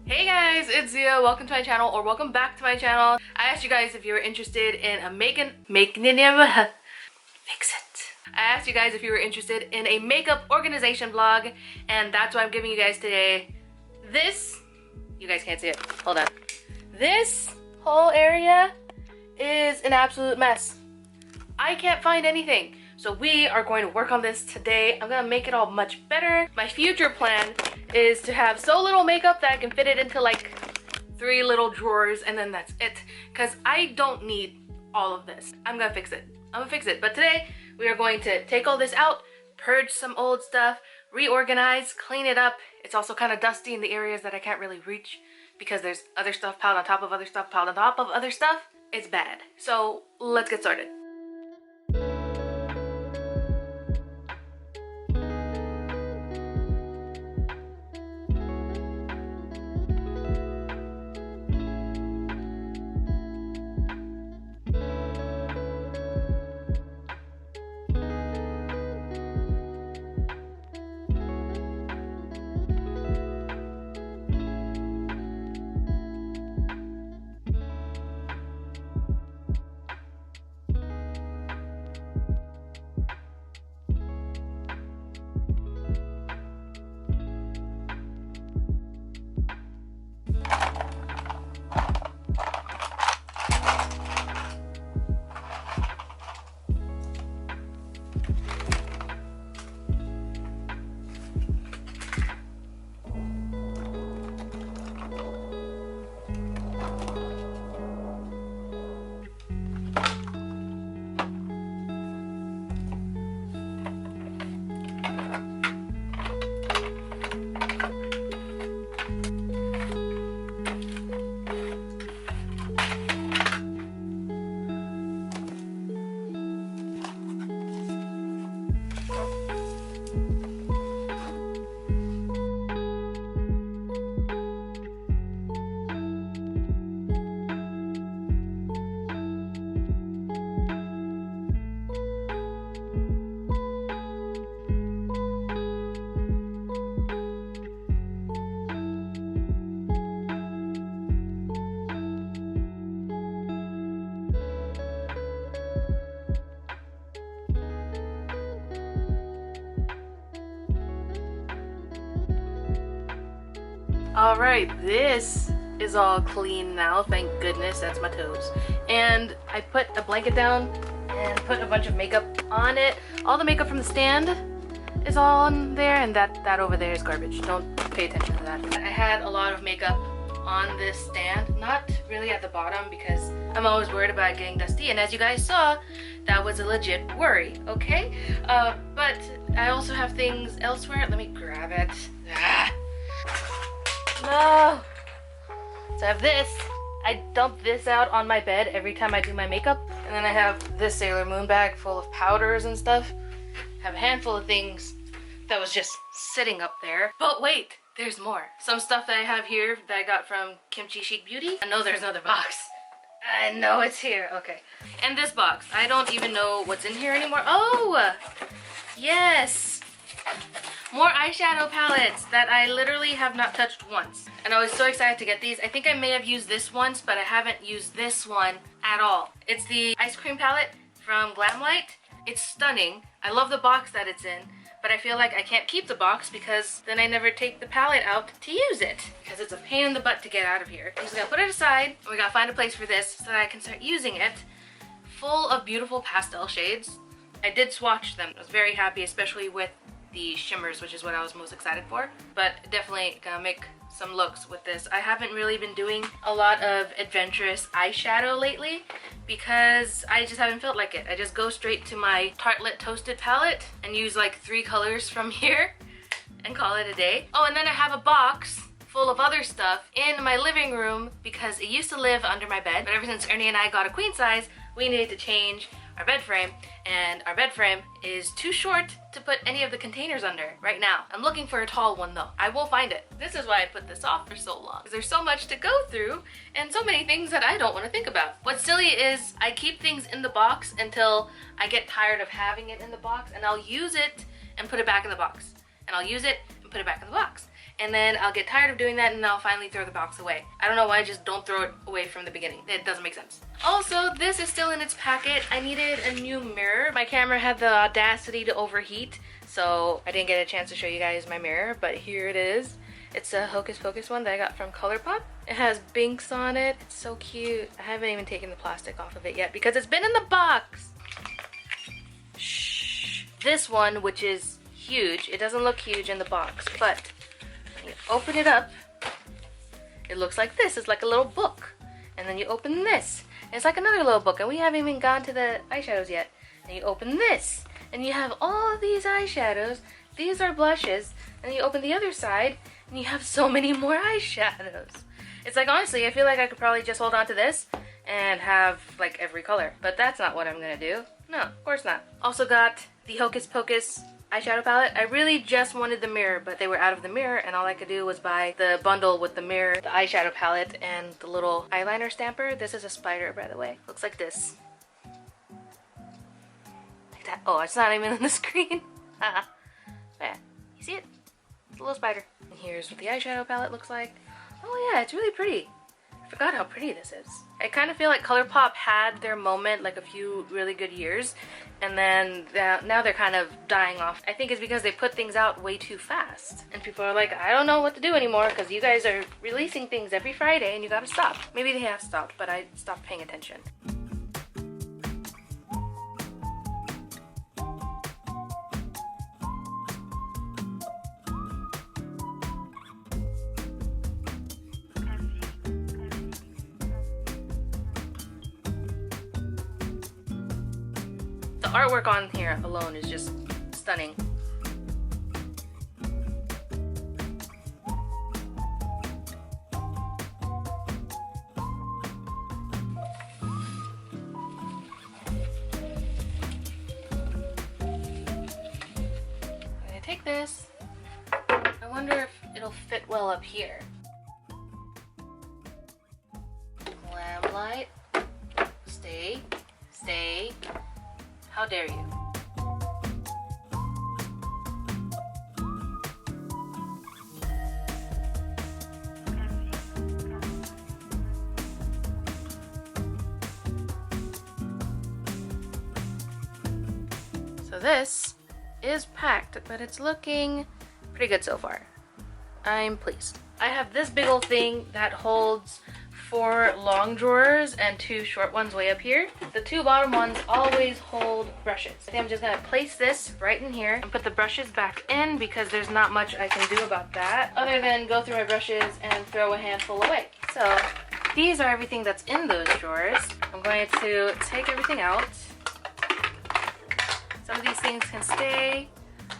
Hey guys, it's Ziya. Welcome to my channel, or welcome back to my channel. I asked you guys if you were interested in a I asked you guys if you were interested in a makeup organization vlog, and that's what I'm giving you guys today. This, you guys can't see it, hold on. This whole area is an absolute mess. I can't find anything. So we are going to work on this today. I'm gonna make it all much better. My future plan is to have so little makeup that I can fit it into like 3 little drawers, and then that's it. Cause I don't need all of this. I'm gonna fix it. But today we are going to take all this out, purge some old stuff, reorganize, clean it up. It's also kind of dusty in the areas that I can't really reach because there's other stuff piled on top of other stuff piled on top of other stuff. It's bad. So let's get started. Alright, this is all clean now, thank goodness. That's my toes. And I put a blanket down and put a bunch of makeup on it. All the makeup from the stand is all on there, and that over there is garbage. Don't pay attention to that. I had a lot of makeup on this stand, not really at the bottom because I'm always worried about getting dusty, and as you guys saw, that was a legit worry, okay? But I also have things elsewhere. Let me grab it. No. So I have this. I dump this out on my bed every time I do my makeup. And then I have this Sailor Moon bag full of powders and stuff. I have a handful of things that was just sitting up there. But wait, there's more. Some stuff that I have here that I got from Kimchi Chic Beauty. I know there's another box. I know it's here. Okay. And this box. I don't even know what's in here anymore. Oh! Yes! More eyeshadow palettes that I literally have not touched once. And I was so excited to get these. I think I may have used this once, but I haven't used this one at all. It's the ice cream palette from Glamlight. It's stunning. I love the box that it's in, but I feel like I can't keep the box because then I never take the palette out to use it because it's a pain in the butt to get out of here. I'm just gonna put it aside, and we gotta find a place for this so that I can start using it. Full of beautiful pastel shades. I did swatch them. I was very happy, especially with the shimmers, which is what I was most excited for, but definitely gonna make some looks with this. I haven't really been doing a lot of adventurous eyeshadow lately because I just haven't felt like it. I just go straight to my Tartelette Toasted palette and use like 3 colors from here and call it a day. Oh, and then I have a box full of other stuff in my living room because it used to live under my bed, but ever since Ernie and I got a queen size, we needed to change our bed frame, and our bed frame is too short to put any of the containers under right now. I'm looking for a tall one though. I will find it. This is why I put this off for so long, because there's so much to go through and so many things that I don't want to think about. What's silly is I keep things in the box until I get tired of having it in the box, and I'll use it and put it back in the box, and I'll use it and put it back in the box. and then I'll get tired of doing that and I'll finally throw the box away. I don't know why I just don't throw it away from the beginning. It doesn't make sense. Also, this is still in its packet. I needed a new mirror. My camera had the audacity to overheat, so I didn't get a chance to show you guys my mirror, but here it is. It's a Hocus Pocus one that I got from ColourPop. It has Binks on it. It's so cute. I haven't even taken the plastic off of it yet because it's been in the box. Shh. This one, which is huge, it doesn't look huge in the box, but when you open it up, it looks like this. It's like a little book. And then you open this, and it's like another little book, and we haven't even gone to the eyeshadows yet. And you open this, and you have all of these eyeshadows. These are blushes, and you open the other side, and you have so many more eyeshadows. It's like, honestly, I feel like I could probably just hold on to this and have like every color, but that's not what I'm gonna do. No, of course not. Also got the Hocus Pocus eyeshadow palette. I really just wanted the mirror, but they were out of the mirror, and all I could do was buy the bundle with the mirror, the eyeshadow palette, and the little eyeliner stamper. This is a spider, by the way. Looks like this. Like that. Oh, it's not even on the screen. Yeah, you see it? It's a little spider. And here's what the eyeshadow palette looks like. Oh yeah, it's really pretty. I forgot how pretty this is. I kind of feel like ColourPop had their moment like a few really good years, and then now they're kind of dying off. I think it's because they put things out way too fast, and people are like, I don't know what to do anymore because you guys are releasing things every Friday and you gotta stop. Maybe they have stopped, but I stopped paying attention. The artwork on here alone is just stunning. I'm gonna take this. I wonder if it'll fit well up here. Lamplight. Stay. Stay. How dare you? So this is packed, but it's looking pretty good so far. I'm pleased. I have this big old thing that holds 4 long drawers and 2 short ones way up here. The 2 bottom ones always hold brushes. I think I'm just gonna place this right in here and put the brushes back in because there's not much I can do about that other than go through my brushes and throw a handful away. So these are everything that's in those drawers. I'm going to take everything out. Some of these things can stay.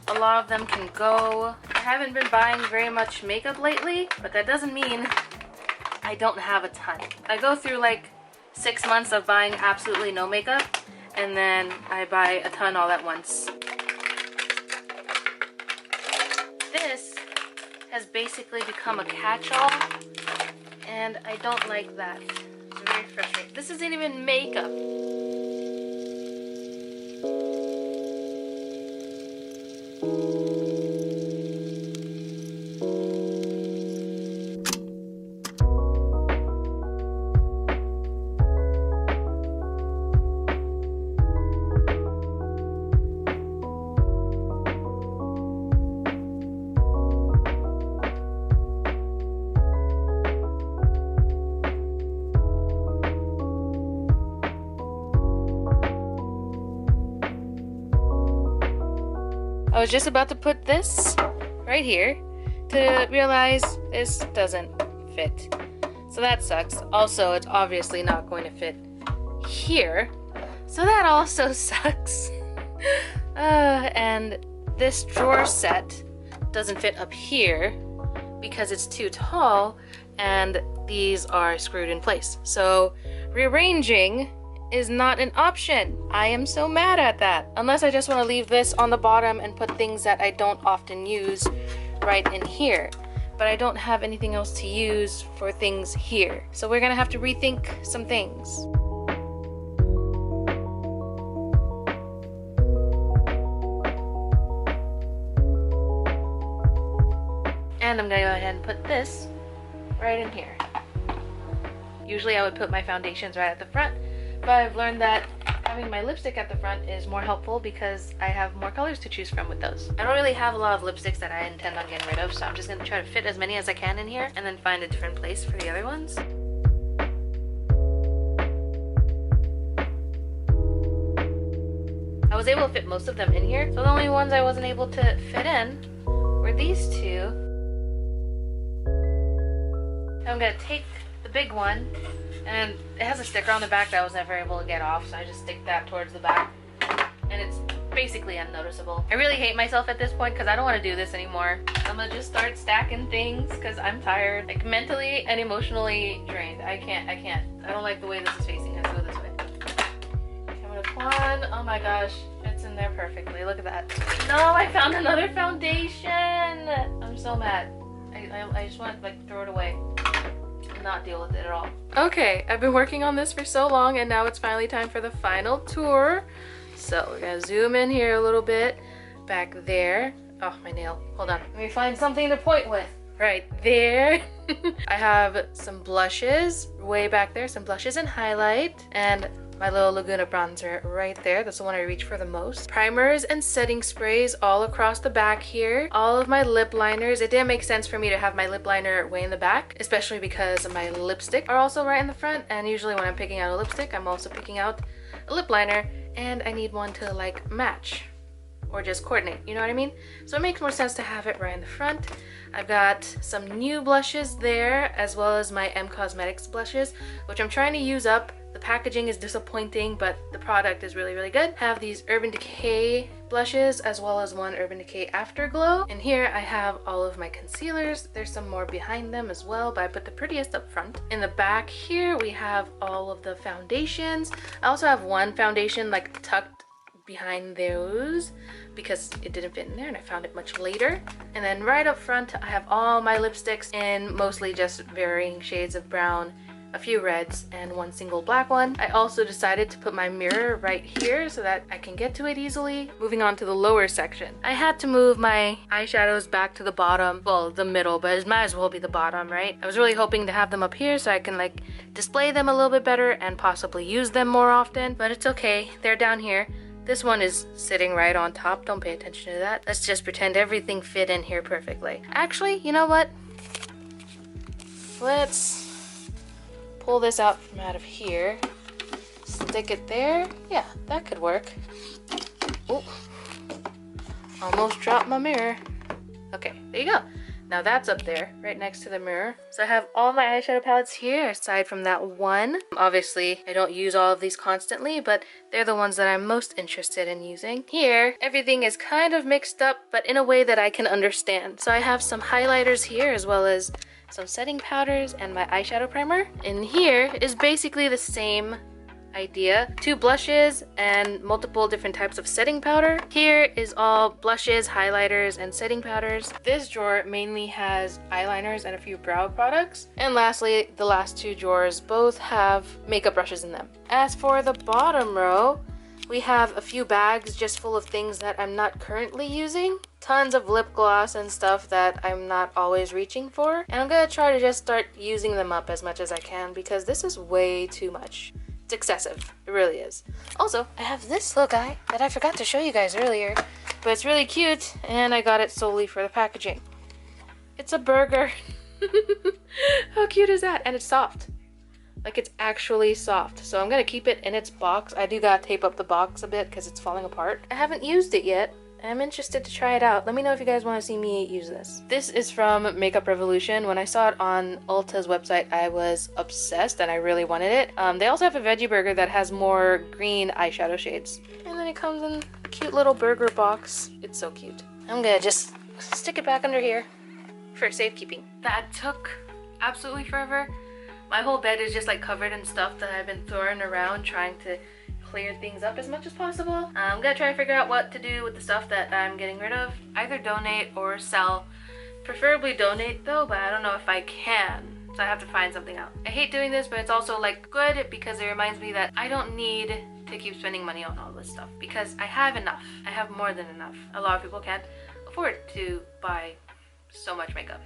A lot of them can go. I haven't been buying very much makeup lately, but that doesn't mean I don't have a ton. I go through like 6 months of buying absolutely no makeup, and then I buy a ton all at once. This has basically become a catch-all, and I don't like that. It's very frustrating. This isn't even makeup. I was just about to put this right here to realize this doesn't fit. So that sucks. Also, it's obviously not going to fit here. So that also sucks. And this drawer set doesn't fit up here because it's too tall and these are screwed in place. So rearranging is not an option. I am so mad at that. Unless I just want to leave this on the bottom and put things that I don't often use right in here. But I don't have anything else to use for things here. So we're gonna have to rethink some things. And And I'm gonna go ahead and put this right in here. Usually I would put my foundations right at the front, but I've learned that having my lipstick at the front is more helpful because I have more colors to choose from with those. I don't really have a lot of lipsticks that I intend on getting rid of, so I'm just gonna try to fit as many as I can in here and then find a different place for the other ones. I was able to fit most of them in here, so the only ones I wasn't able to fit in were these two. I'm gonna take the big one, and it has a sticker on the back that I was never able to get off, so I just stick that towards the back, and it's basically unnoticeable. I really hate myself at this point because I don't want to do this anymore. I'm gonna just start stacking things because I'm tired, like mentally and emotionally drained. I can't. I don't like the way this is facing. Let's go this way. I'm gonna put on. Oh my gosh, it's in there perfectly. Look at that. No, I found another foundation. I'm so mad. I just want to like throw it away. Not deal with it at all. Okay, I've been working on this for so long and now it's finally time for the final tour. So we're gonna zoom in here a little bit. Back there. Oh, my nail. Hold on. Let me find something to point with. Right there. I have some blushes way back there. Some blushes and highlight. And my little Laguna bronzer right there. That's the one I reach for the most. Primers and setting sprays all across the back here. All of my lip liners. It didn't make sense for me to have my lip liner way in the back, especially because my lipstick are also right in the front. And usually when I'm picking out a lipstick, I'm also picking out a lip liner. And I need one to like match or just coordinate, you know what I mean? So it makes more sense to have it right in the front. I've got some new blushes there, as well as my M Cosmetics blushes, which I'm trying to use up. The packaging is disappointing, but the product is really, really good. I have these Urban Decay blushes, as well as one Urban Decay Afterglow. And here I have all of my concealers. There's some more behind them as well, but I put the prettiest up front. In the back here, we have all of the foundations. I also have one foundation like tucked behind those because it didn't fit in there and I found it much later. And then right up front, I have all my lipsticks in mostly just varying shades of brown, a few reds, and one single black one. I also decided to put my mirror right here so that I can get to it easily. Moving on to the lower section. I had to move my eyeshadows back to the bottom, well, the middle, but it might as well be the bottom, right? I was really hoping to have them up here so I can like display them a little bit better and possibly use them more often, but it's okay. They're down here. This one is sitting right on top. Don't pay attention to that. Let's just pretend everything fit in here perfectly. Actually, you know what? Let's pull this out from out of here. Stick it there. Yeah, that could work. Oh, almost dropped my mirror. Okay, there you go. Now that's up there, right next to the mirror. So I have all my eyeshadow palettes here, aside from that one. Obviously, I don't use all of these constantly, but they're the ones that I'm most interested in using. Here, everything is kind of mixed up, but in a way that I can understand. So I have some highlighters here, as well as some setting powders and my eyeshadow primer. In here is basically the same idea. 2 blushes and multiple different types of setting powder. Here is all blushes, highlighters, and setting powders. This drawer mainly has eyeliners and a few brow products. And lastly, the last 2 drawers both have makeup brushes in them. As for the bottom row, we have a few bags just full of things that I'm not currently using. Tons of lip gloss and stuff that I'm not always reaching for. And I'm gonna try to just start using them up as much as I can because this is way too much. It's excessive. It really is. Also, I have this little guy that I forgot to show you guys earlier, but it's really cute and I got it solely for the packaging. It's a burger. How cute is that? And it's soft. Like, it's actually soft. So I'm gonna keep it in its box. I do gotta tape up the box a bit because it's falling apart. I haven't used it yet. I'm interested to try it out. Let me know if you guys want to see me use this. This is from Makeup Revolution. When I saw it on Ulta's website, I was obsessed and I really wanted it. They also have a veggie burger that has more green eyeshadow shades. And then it comes in a cute little burger box. It's so cute. I'm gonna just stick it back under here for safekeeping. That took absolutely forever. My whole bed is just like covered in stuff that I've been throwing around trying to clear things up as much as possible. I'm gonna try to figure out what to do with the stuff that I'm getting rid of. Either donate or sell. Preferably donate though, but I don't know if I can. So I have to find something out. I hate doing this, but it's also like good because it reminds me that I don't need to keep spending money on all this stuff because I have enough. I have more than enough. A lot of people can't afford to buy so much makeup.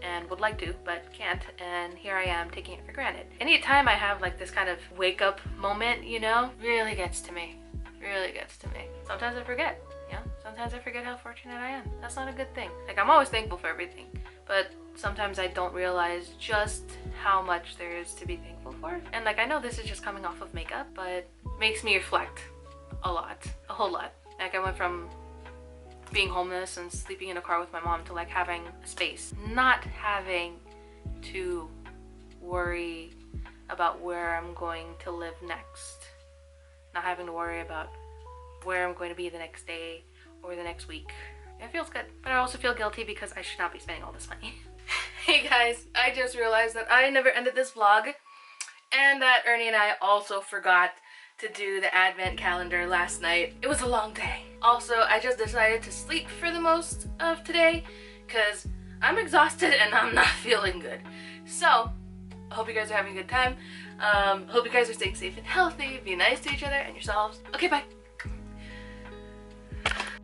and would like to, but can't, and here I am taking it for granted. Anytime I have like this kind of wake up moment, you know, really gets to me. Really gets to me. Sometimes I forget, yeah? Sometimes I forget how fortunate I am. That's not a good thing. Like, I'm always thankful for everything, but sometimes I don't realize just how much there is to be thankful for. And like, I know this is just coming off of makeup, but it makes me reflect a lot, a whole lot. Like, I went from being homeless and sleeping in a car with my mom to like having a space, not having to worry about where I'm going to live next, not having to worry about where I'm going to be the next day or the next week. It feels good, but I also feel guilty because I should not be spending all this money. Hey guys, I just realized that I never ended this vlog, and that Ernie and I also forgot to do the advent calendar last night. It was a long day. Also, I just decided to sleep for the most of today because I'm exhausted and I'm not feeling good. So, I hope you guys are having a good time. Hope you guys are staying safe and healthy. Be nice to each other and yourselves. Okay, bye.